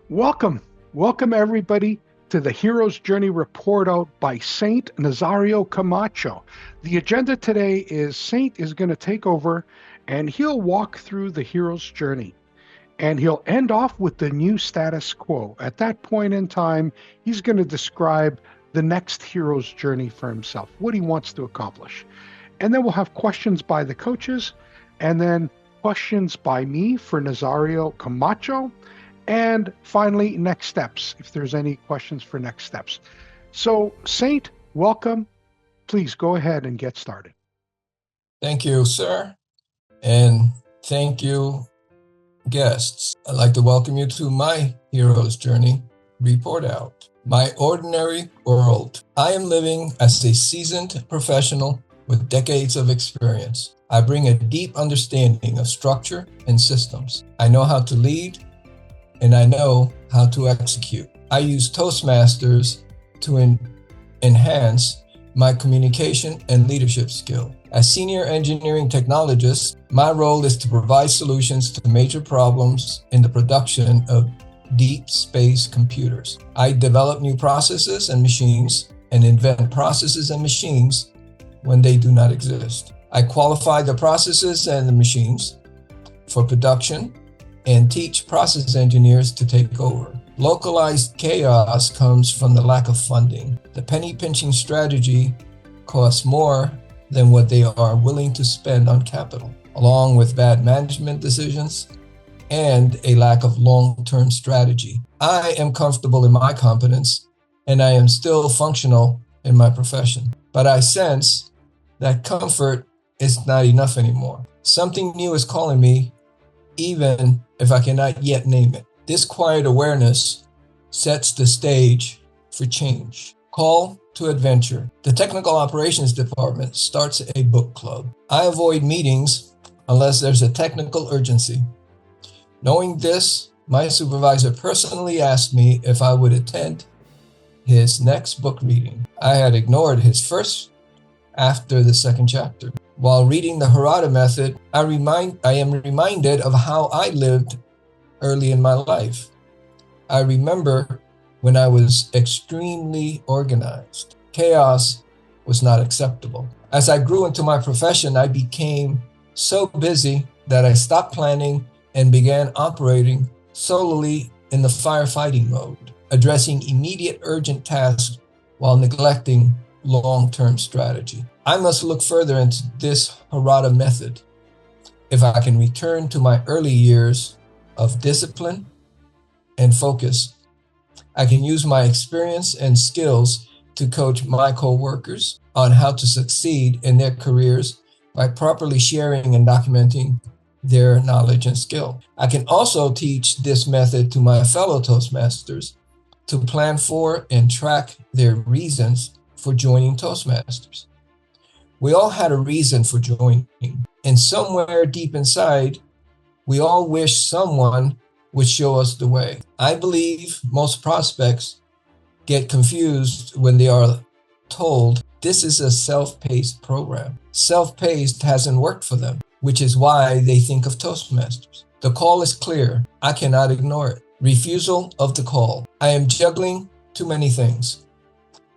Welcome, welcome everybody to the Hero's Journey report out by Saint Nazario Camacho. The agenda today is Saint is going to take over and he'll walk through the hero's journey and he'll end off with the new status quo. At that point in time, he's going to describe the next hero's journey for himself, what he wants to accomplish. And then we'll have questions by the coaches and then questions by me for Nazario Camacho. And finally, next steps, if there's any questions for next steps. So, Saint, welcome. Please go ahead and get started. Thank you, sir. And thank you, guests. I'd like to welcome you to my hero's journey report out. My ordinary world. I am living as a seasoned professional with decades of experience. I bring a deep understanding of structure and systems. I know how to lead, and I know how to execute. I use Toastmasters to enhance my communication and leadership skill. As senior engineering technologist, my role is to provide solutions to major problems in the production of deep space computers. I develop new processes and machines and invent processes and machines when they do not exist. I qualify the processes and the machines for production and teach process engineers to take over. Localized chaos comes from the lack of funding. The penny-pinching strategy costs more than what they are willing to spend on capital, along with bad management decisions and a lack of long-term strategy. I am comfortable in my competence, and I am still functional in my profession. But I sense that comfort is not enough anymore. Something new is calling me, even if I cannot yet name it. This quiet awareness sets the stage for change. Call to adventure. The Technical Operations Department starts a book club. I avoid meetings unless there's a technical urgency. Knowing this, my supervisor personally asked me if I would attend his next book reading. I had ignored his first after the second chapter. While reading the Harada Method, I am reminded of how I lived early in my life. I remember when I was extremely organized. Chaos was not acceptable. As I grew into my profession, I became so busy that I stopped planning and began operating solely in the firefighting mode, addressing immediate urgent tasks while neglecting long-term strategy. I must look further into this Harada method if I can return to my early years of discipline and focus. I can use my experience and skills to coach my co-workers on how to succeed in their careers by properly sharing and documenting their knowledge and skill. I can also teach this method to my fellow Toastmasters to plan for and track their reasons for joining Toastmasters. We all had a reason for joining, and somewhere deep inside, we all wish someone would show us the way. I believe most prospects get confused when they are told this is a self-paced program. Self-paced hasn't worked for them, which is why they think of Toastmasters. The call is clear. I cannot ignore it. Refusal of the call. I am juggling too many things.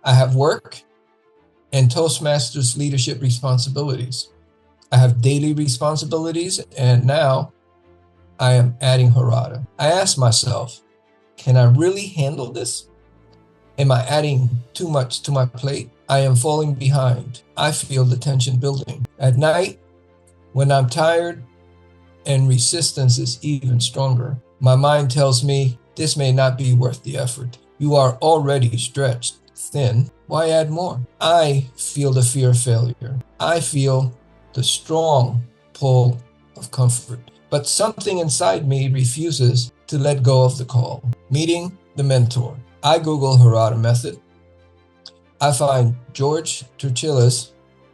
I have work and Toastmasters leadership responsibilities. I have daily responsibilities, and now I am adding Harada. I ask myself, can I really handle this? Am I adding too much to my plate? I am falling behind. I feel the tension building. At night, when I'm tired and resistance is even stronger, my mind tells me this may not be worth the effort. You are already stretched thin. Why add more? I feel the fear of failure. I feel the strong pull of comfort. But something inside me refuses to let go of the call. Meeting the mentor. I Google Harada Method. I find George Turchillis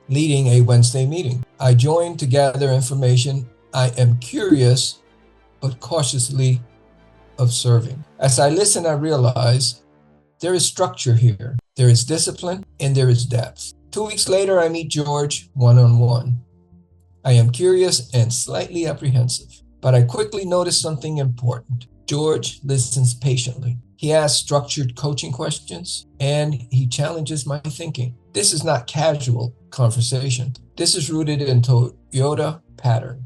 leading a Wednesday meeting. I join to gather information. I am curious, but cautiously observing. As I listen, I realize there is structure here. There is discipline and there is depth. 2 weeks later, I meet George one-on-one. I am curious and slightly apprehensive, but I quickly notice something important. George listens patiently. He asks structured coaching questions, and he challenges my thinking. This is not casual conversation. This is rooted in Toyota pattern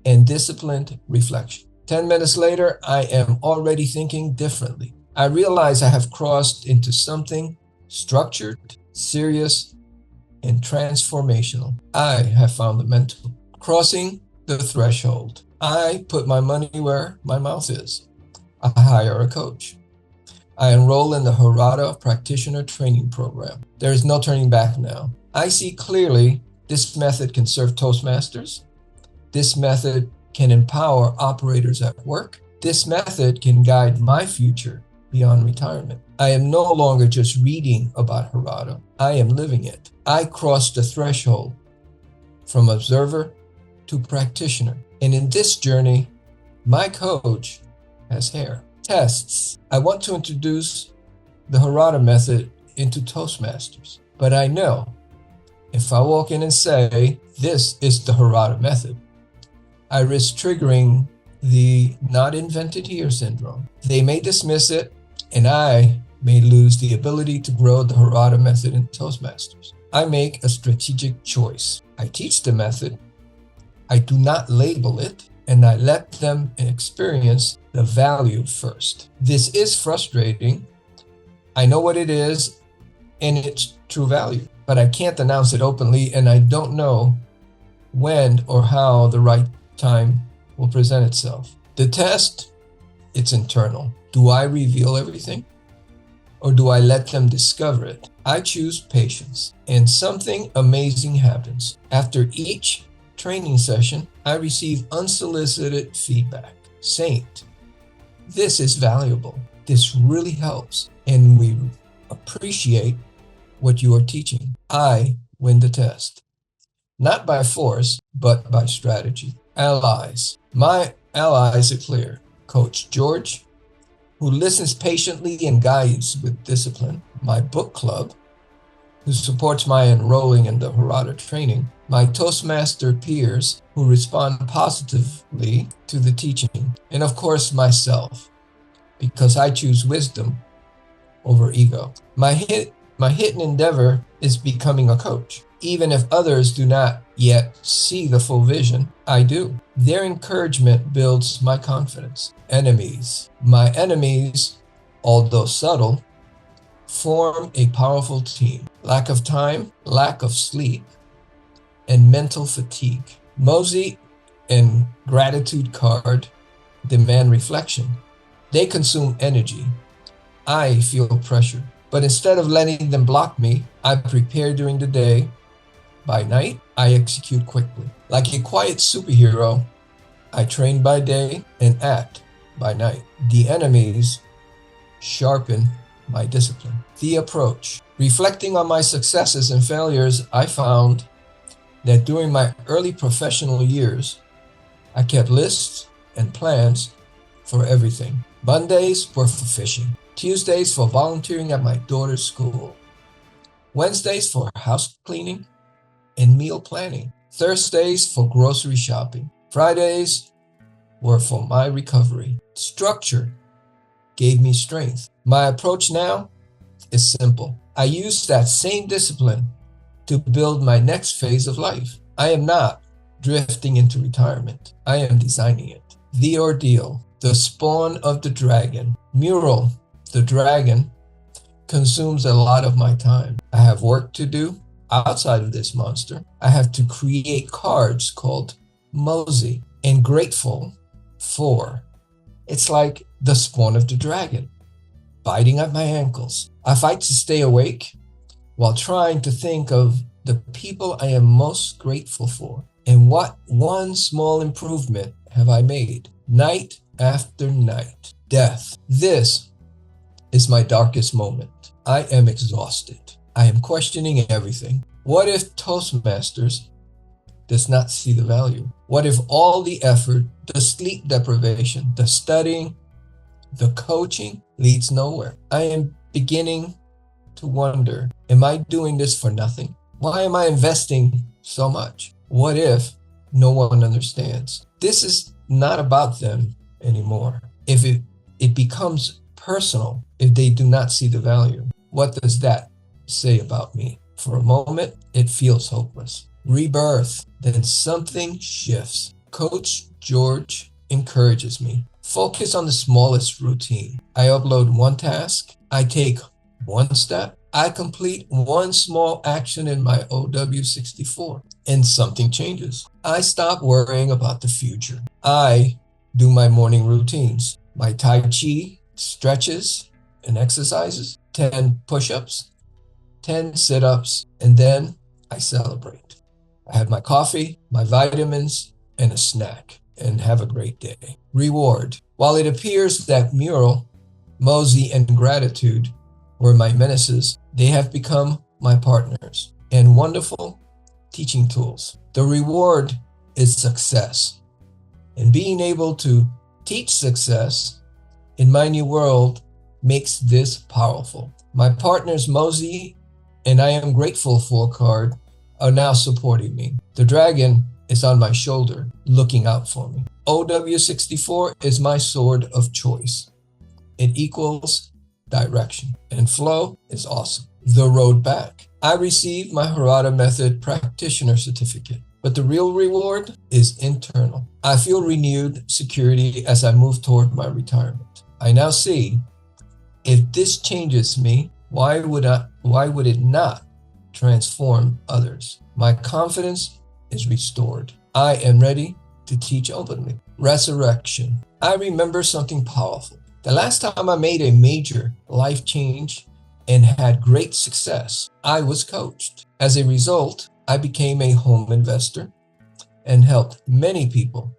and disciplined reflection. 10 minutes later, I am already thinking differently. I realize I have crossed into something structured, serious, and transformational. I have found the mental. Crossing the threshold. I put my money where my mouth is. I hire a coach. I enroll in the Harada Practitioner training program. There is no turning back now. I see clearly this method can serve Toastmasters. This method can empower operators at work. This method can guide my future beyond retirement. I am no longer just reading about Harada. I am living it. I crossed the threshold from observer to practitioner. And in this journey, my coach has hair. Tests. I want to introduce the Harada method into Toastmasters. But I know if I walk in and say, this is the Harada method, I risk triggering the not invented here syndrome. They may dismiss it, and I may lose the ability to grow the Harada method in Toastmasters. I make a strategic choice. I teach the method. I do not label it, and I let them experience the value first. This is frustrating. I know what it is and its true value, but I can't announce it openly, and I don't know when or how the right time will present itself. The test, it's internal. Do I reveal everything, or do I let them discover it? I choose patience, and something amazing happens. After each training session, I receive unsolicited feedback. Saint, this is valuable. This really helps, and we appreciate what you are teaching. I win the test, not by force, but by strategy. Allies. My allies are clear. Coach George, who listens patiently and guides with discipline. My book club, who supports my enrolling in the Harada training. My Toastmaster peers, who respond positively to the teaching. And of course, myself, because I choose wisdom over ego. My hidden endeavor is becoming a coach. Even if others do not yet see the full vision, I do. Their encouragement builds my confidence. Enemies. My enemies, although subtle, form a powerful team. Lack of time, lack of sleep, and mental fatigue. Mosey and gratitude card demand reflection. They consume energy. I feel pressure. But instead of letting them block me, I prepare during the day. By night, I execute quickly. Like a quiet superhero, I train by day and act by night. The enemies sharpen my discipline. The approach. Reflecting on my successes and failures, I found that during my early professional years, I kept lists and plans for everything. Mondays were for fishing. Tuesdays for volunteering at my daughter's school. Wednesdays for house cleaning and meal planning. Thursdays for grocery shopping. Fridays were for my recovery. Structure gave me strength. My approach now is simple. I use that same discipline to build my next phase of life. I am not drifting into retirement. I am designing it. The Ordeal, the spawn of the dragon. Mural, the dragon, consumes a lot of my time. I have work to do outside of this monster. I have to create cards called Mosey and Grateful for. It's like the spawn of the dragon, biting at my ankles. I fight to stay awake while trying to think of the people I am most grateful for and what one small improvement have I made. Night after night. Death. This is my darkest moment. I am exhausted. I am questioning everything. What if Toastmasters does not see the value? What if all the effort, the sleep deprivation, the studying, the coaching leads nowhere? I am beginning to wonder, am I doing this for nothing? Why am I investing so much? What if no one understands? This is not about them anymore. if it becomes personal, if they do not see the value, what does that say about me? For a moment, it feels hopeless. Rebirth, then something shifts. Coach George encourages me. Focus on the smallest routine. I upload one task. I take one step. I complete one small action in my OW64, and something changes. I stop worrying about the future. I do my morning routines, my Tai Chi stretches and exercises, 10 push-ups, 10 sit-ups, and then I celebrate. I have my coffee, my vitamins, and a snack, and have a great day. Reward. While it appears that mural, Mosey, and gratitude were my menaces, they have become my partners and wonderful teaching tools. The reward is success. And being able to teach success in my new world makes this powerful. My partners, Mosey, and I am grateful for card, are now supporting me. The dragon is on my shoulder, looking out for me. OW64 is my sword of choice. It equals direction, and flow is awesome. The road back. I received my Harada Method Practitioner certificate, but the real reward is internal. I feel renewed security as I move toward my retirement. I now see, if this changes me, why would it not transform others? My confidence is restored. I am ready to teach openly. Resurrection. I remember something powerful. The last time I made a major life change and had great success, I was coached. As a result, I became a home investor and helped many people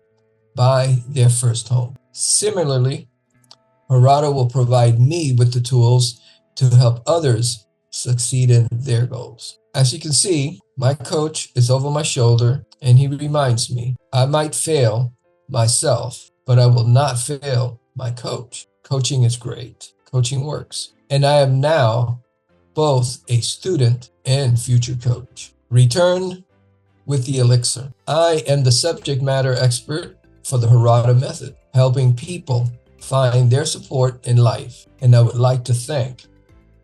buy their first home. Similarly, Harada will provide me with the tools to help others succeed in their goals. As you can see, my coach is over my shoulder, and he reminds me, I might fail myself, but I will not fail my coach. Coaching is great. Coaching works. And I am now both a student and future coach. Return with the elixir. I am the subject matter expert for the Harada Method, helping people find their support in life. And I would like to thank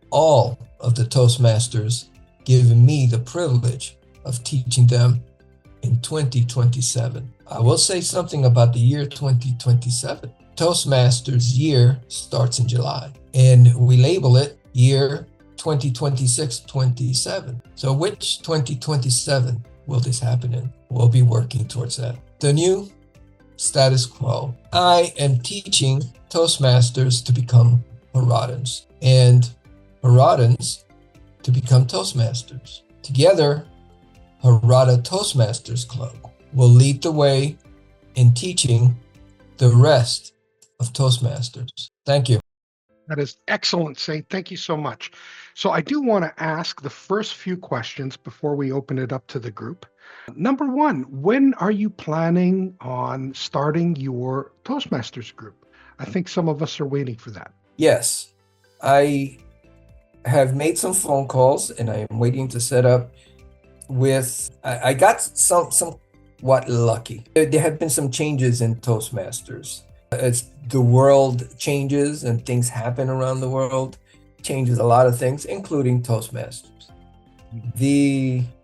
all of the Toastmasters giving me the privilege of teaching them in 2027. I will say something about the year 2027. Toastmasters year starts in July, and we label it year 2026-27. So which 2027 will this happen in? We'll be working towards that. The new status quo. I am teaching Toastmasters to become Haradans, and Haradans to become Toastmasters. Together, Harada Toastmasters Club will lead the way in teaching the rest of Toastmasters. Thank you. That is excellent, Saint. Thank you so much. So I do want to ask the first few questions before we open it up to the group. Number one, when are you planning on starting your Toastmasters group? I think some of us are waiting for that. Yes, I have made some phone calls, and I am waiting to set up with, I got somewhat lucky. There have been some changes in Toastmasters. As the world changes and things happen around the world, changes a lot of things, including Toastmasters.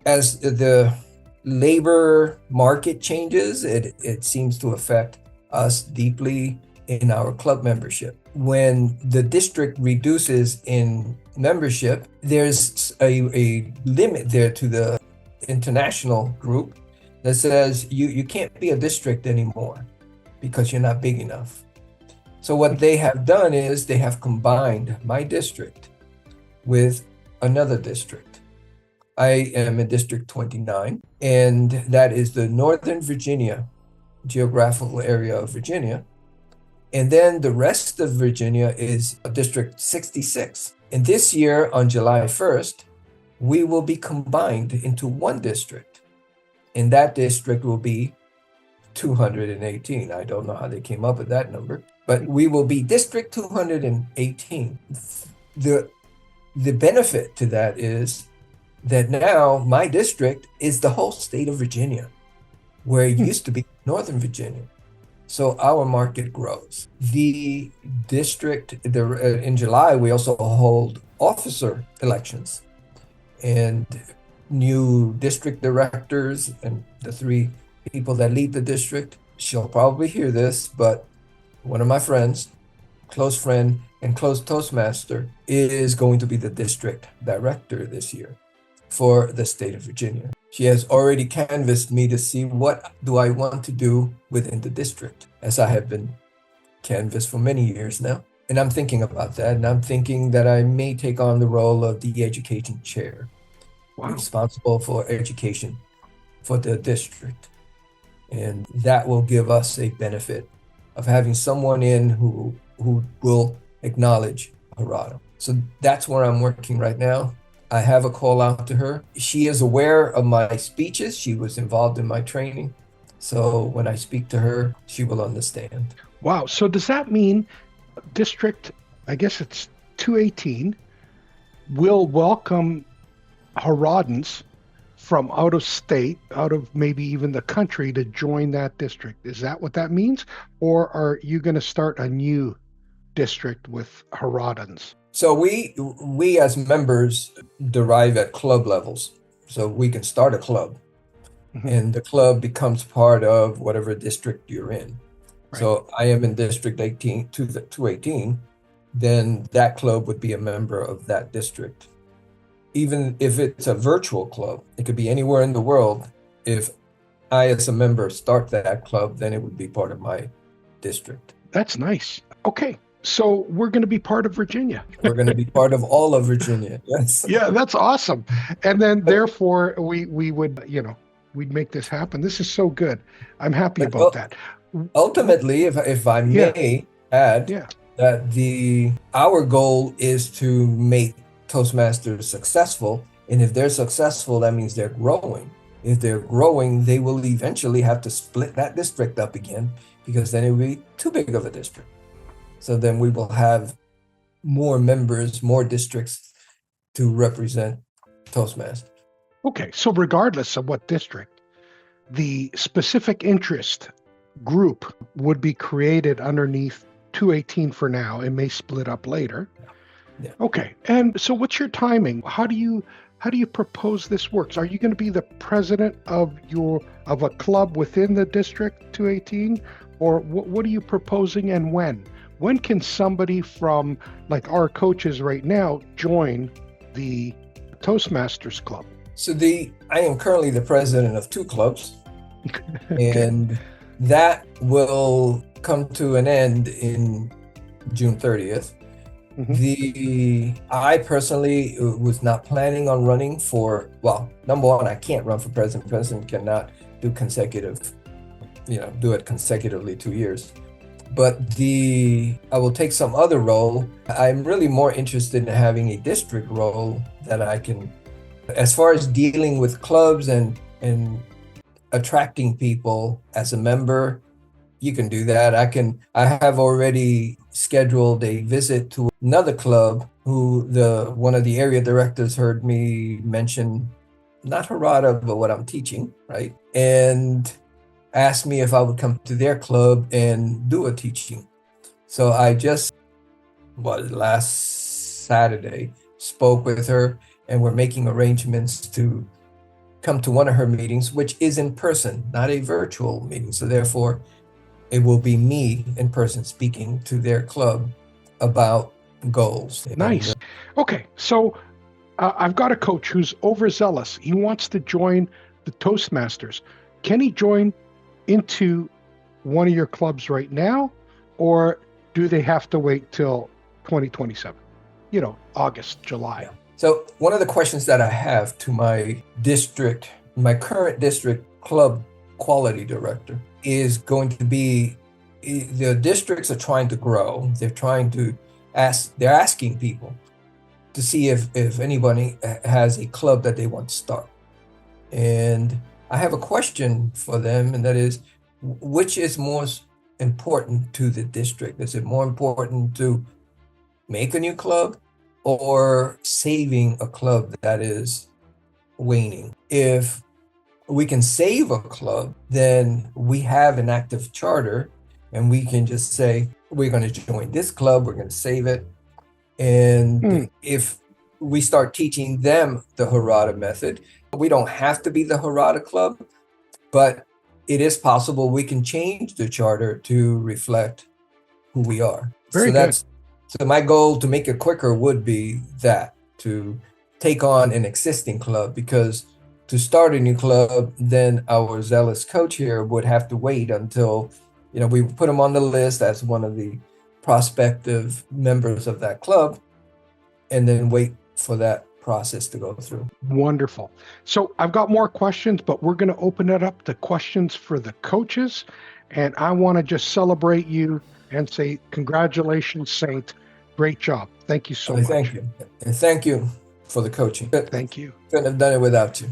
As the labor market changes, it seems to affect us deeply in our club membership. When the district reduces in membership, there's a limit there to the international group that says you can't be a district anymore because you're not big enough. So what they have done is they have combined my district with another district. I am in District 29, and that is the Northern Virginia geographical area of Virginia. And then the rest of Virginia is District 66. And this year, on July 1st, we will be combined into one district. And that district will be 218. I don't know how they came up with that number, but we will be District 218. The benefit to that is that now my district is the whole state of Virginia, where it used to be Northern Virginia. So our market grows. The district, in July, we also hold officer elections, and new district directors and the three people that lead the district. She'll probably hear this, but one of my friends, close friend and close Toastmaster, is going to be the district director this year for the state of Virginia. She has already canvassed me to see what do I want to do within the district, as I have been canvassed for many years now. And I'm thinking about that, and I'm thinking that I may take on the role of the education chair, responsible for education for the district. And that will give us a benefit of having someone in who will acknowledge Harada. So that's where I'm working right now. I have a call out to her. She is aware of my speeches. She was involved in my training. So when I speak to her, she will understand. Wow. So does that mean District, I guess it's 218, will welcome Haradans from out of state, out of maybe even the country, to join that district? Is that what that means? Or are you going to start a new district with Haradans? So we as members derive at club levels. So we can start a club, and the club becomes part of whatever district you're in. Right. So I am in District 18 to 218, then that club would be a member of that district. Even if it's a virtual club, it could be anywhere in the world. If I as a member start that club, then it would be part of my district. That's nice. Okay. So we're going to be part of Virginia. We're going to be part of all of Virginia. Yes. Yeah, that's awesome. And then therefore we would, we'd make this happen. This is so good. I'm happy about that. Ultimately, if I may add, that our goal is to make Toastmasters successful. And if they're successful, that means they're growing. If they're growing, they will eventually have to split that district up again, because then it will be too big of a district. So then we will have more members, more districts to represent Toastmasters. Okay, so regardless of what district, the specific interest group would be created underneath 218 for now. It may split up later. Yeah. Okay, and so what's your timing? How do you propose this works? Are you going to be the president of a club within the district 218, or what are you proposing, and when? When can somebody from, like our coaches right now, join the Toastmasters Club? So I am currently the president of two clubs, okay. And that will come to an end in June 30th. I personally was not planning on running for, number one, I can't run for president. President cannot do it consecutively 2 years. But I will take some other role. I'm really more interested in having a district role that I can, as far as dealing with clubs and attracting people as a member, you can do that. I have already scheduled a visit to another club who one of the area directors heard me mention, not Harada, but what I'm teaching, right? And asked me if I would come to their club and do a teaching. So I just, last Saturday, spoke with her, and we're making arrangements to come to one of her meetings, which is in person, not a virtual meeting. So therefore, it will be me in person speaking to their club about goals. Nice. Okay, so I've got a coach who's overzealous. He wants to join the Toastmasters. Can he join into one of your clubs right now, or do they have to wait till 2027? August, July. Yeah. So one of the questions that I have to my current district club quality director is going to be, the districts are trying to grow. They're asking people to see if anybody has a club that they want to start. And I have a question for them, and that is, which is most important to the district? Is it more important to make a new club or saving a club that is waning? If we can save a club, then we have an active charter and we can just say, we're going to join this club, we're going to save it. And if we start teaching them the Harada method, we don't have to be the Harada club, but it is possible we can change the charter to reflect who we are. Very good. So my goal to make it quicker would be that, to take on an existing club, because to start a new club, then our zealous coach here would have to wait until, we put him on the list as one of the prospective members of that club, and then wait for that process to go through. Wonderful. So I've got more questions, but we're going to open it up to questions for the coaches. And I want to just celebrate you and say, congratulations, Saint. Great job. Thank you so much. Thank you. And thank you for the coaching. Thank you. Couldn't have done it without you.